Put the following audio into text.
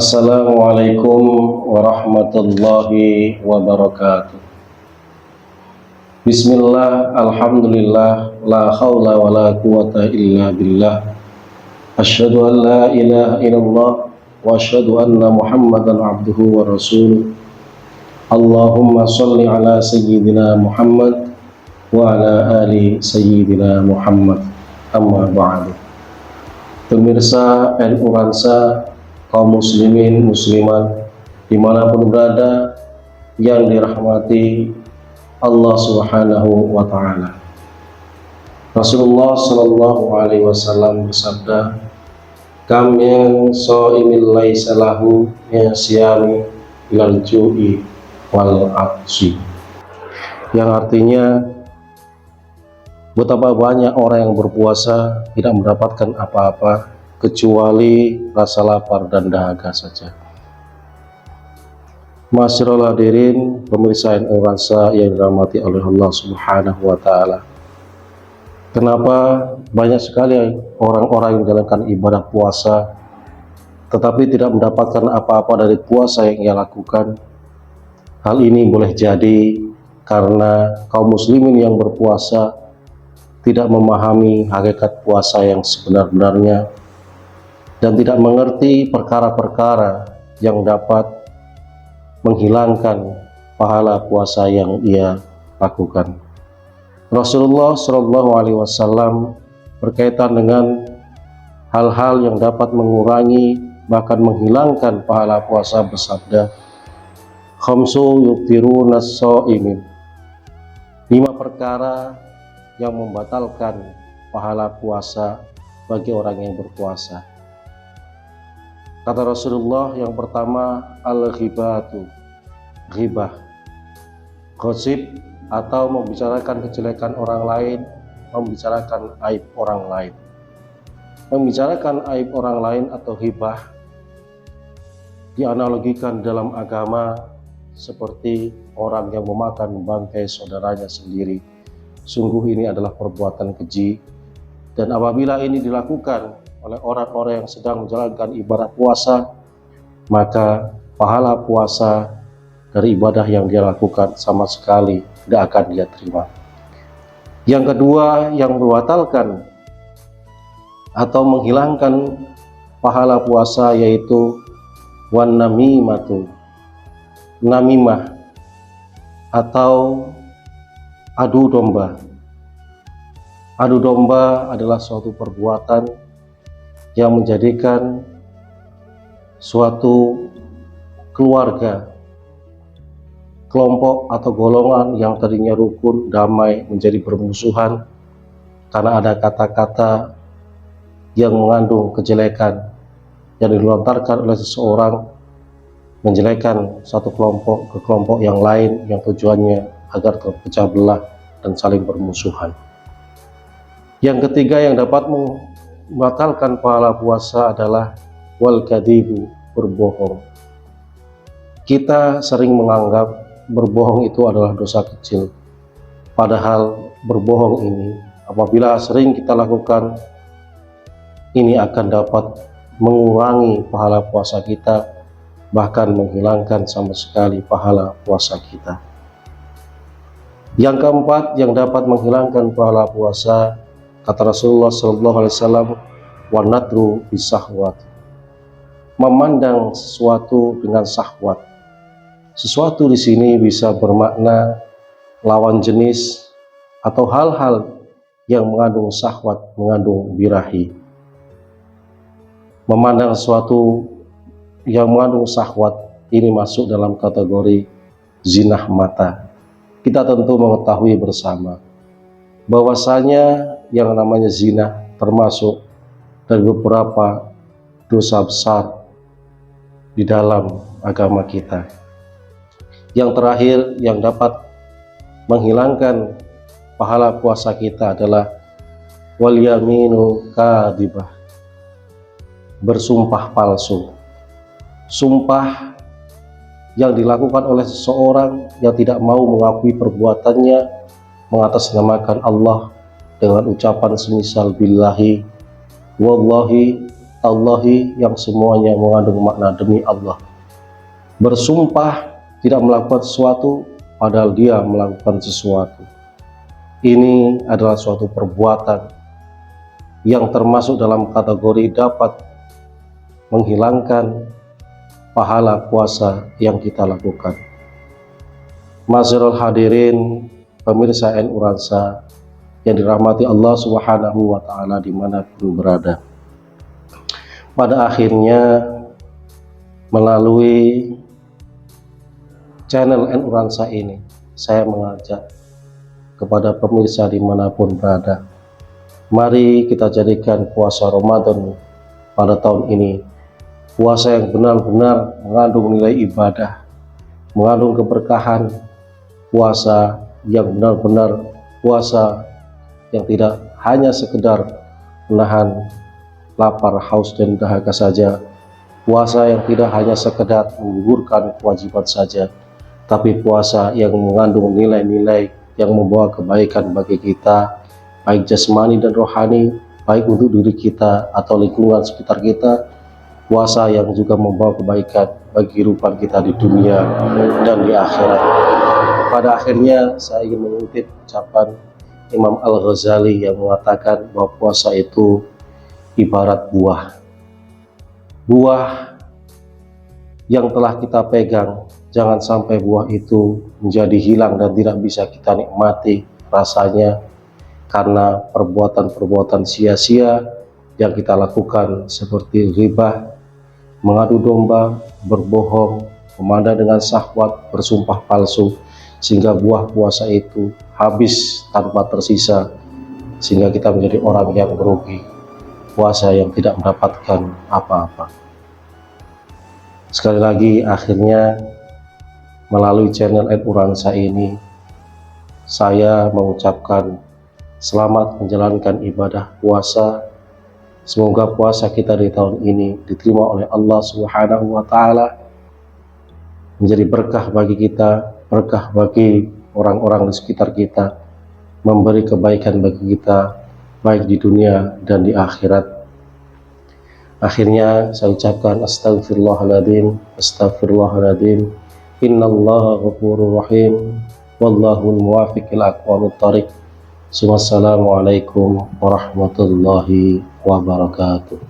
Assalamualaikum warahmatullahi wabarakatuh. Bismillah, alhamdulillah, la khawla wa la quwata illa billah. Asyhadu an la ilaha illallah wa asyhadu anna Muhammadan abduhu wa rasuluh. Allahumma sholli ala sayyidina Muhammad wa ala ali sayyidina Muhammad. Amma ba'du. Pemirsa NU Ransa, kaum muslimin muslimat dimanapun berada yang dirahmati Allah Subhanahu wa Ta'ala. Rasulullah Sallallahu Alaihi Wasallam bersabda, "Kam yang shaimil laisa lahu min siyami ilal ju'i wal atshi." Yang artinya, betapa banyak orang yang berpuasa tidak mendapatkan apa-apa kecuali rasa lapar dan dahaga saja. Ma'asyiral hadirin, pemirsa NU Ransa yang dirahmati oleh Allah Subhanahu wa Ta'ala. Kenapa banyak sekali orang-orang yang menjalankan ibadah puasa tetapi tidak mendapatkan apa-apa dari puasa yang ia lakukan? Hal ini boleh jadi karena kaum muslimin yang berpuasa tidak memahami hakikat puasa yang sebenar-benarnya dan tidak mengerti perkara-perkara yang dapat menghilangkan pahala puasa yang ia lakukan. Rasulullah Shallallahu Alaihi Wasallam berkaitan dengan hal-hal yang dapat mengurangi bahkan menghilangkan pahala puasa bersabda, "Khamsu yuftiruna sha'imin." 5 perkara yang membatalkan pahala puasa bagi orang yang berpuasa. Kata Rasulullah, yang pertama al-ghibatu, ghibah, gosip atau membicarakan kejelekan orang lain, membicarakan aib orang lain. Membicarakan aib orang lain atau ghibah dianalogikan dalam agama seperti orang yang memakan bangkai saudaranya sendiri. Sungguh ini adalah perbuatan keji, dan apabila ini dilakukan oleh orang-orang yang sedang menjalankan ibadah puasa, maka pahala puasa dari ibadah yang dia lakukan sama sekali tidak akan dia terima. Yang kedua yang membatalkan atau menghilangkan pahala puasa yaitu wan namimatu, namimah atau adu domba. Adu domba adalah suatu perbuatan yang menjadikan suatu keluarga, kelompok atau golongan yang tadinya rukun, damai menjadi bermusuhan karena ada kata-kata yang mengandung kejelekan yang dilontarkan oleh seseorang menjelekan satu kelompok ke kelompok yang lain yang tujuannya agar terpecah belah dan saling bermusuhan. Yang ketiga yang dapat membatalkan pahala puasa adalah wal kadibu, berbohong. Kita sering menganggap berbohong itu adalah dosa kecil, padahal berbohong ini apabila sering kita lakukan, ini akan dapat mengurangi pahala puasa kita, bahkan menghilangkan sama sekali pahala puasa kita. Yang keempat yang dapat menghilangkan pahala puasa, kata Rasulullah SAW, wanadru bisahwat, memandang sesuatu dengan syahwat. Sesuatu di sini bisa bermakna lawan jenis atau hal-hal yang mengandung syahwat, mengandung birahi. Memandang sesuatu yang mengandung syahwat ini masuk dalam kategori zinah mata. Kita tentu mengetahui bersama bahwasanya yang namanya zina termasuk dari beberapa dosa besar di dalam agama kita. Yang terakhir yang dapat menghilangkan pahala puasa kita adalah wal yaminu kadhibah, bersumpah palsu. Sumpah yang dilakukan oleh seseorang yang tidak mau mengakui perbuatannya, mengatasnamakan Allah dengan ucapan semisal billahi, wallahi, Allahi yang semuanya mengandung makna demi Allah. Bersumpah tidak melakukan sesuatu padahal dia melakukan sesuatu. Ini adalah suatu perbuatan yang termasuk dalam kategori dapat menghilangkan pahala puasa yang kita lakukan. Ma'asyiral hadirin, pemirsa NU Ransa yang dirahmati Allah Subhanahu wa taala dimanapun berada. Pada akhirnya melalui channel NU Ransa ini, saya mengajak kepada pemirsa dimanapun berada, mari kita jadikan puasa Ramadan pada tahun ini puasa yang benar-benar mengandung nilai ibadah, mengandung keberkahan, puasa yang benar-benar puasa yang tidak hanya sekedar menahan lapar, haus, dan dahaga saja, puasa yang tidak hanya sekedar menggugurkan kewajiban saja, tapi puasa yang mengandung nilai-nilai yang membawa kebaikan bagi kita, baik jasmani dan rohani, baik untuk diri kita atau lingkungan sekitar kita. Puasa yang juga membawa kebaikan bagi kehidupan kita di dunia dan di akhirat. Pada akhirnya saya ingin mengutip ucapan Imam Al-Ghazali yang mengatakan bahwa puasa itu ibarat buah. Buah yang telah kita pegang, jangan sampai buah itu menjadi hilang dan tidak bisa kita nikmati rasanya karena perbuatan-perbuatan sia-sia yang kita lakukan seperti ghibah, mengadu domba, berbohong, memandang dengan syahwat, bersumpah palsu, sehingga buah puasa itu habis tanpa tersisa, sehingga kita menjadi orang yang merugi, puasa yang tidak mendapatkan apa-apa. Sekali lagi, akhirnya melalui channel NU Ransa ini, saya mengucapkan selamat menjalankan ibadah puasa. Semoga puasa kita di tahun ini diterima oleh Allah Subhanahu wa taala, menjadi berkah bagi kita, berkah bagi orang-orang di sekitar kita, memberi kebaikan bagi kita baik di dunia dan di akhirat. Akhirnya saya ucapkan astagfirullahaladzim, astagfirullahaladzim, innallaha ghafurur rahim, wallahul muwafiq ila aqwamit thariq. Wassalamualaikum warahmatullahi wabarakatuh.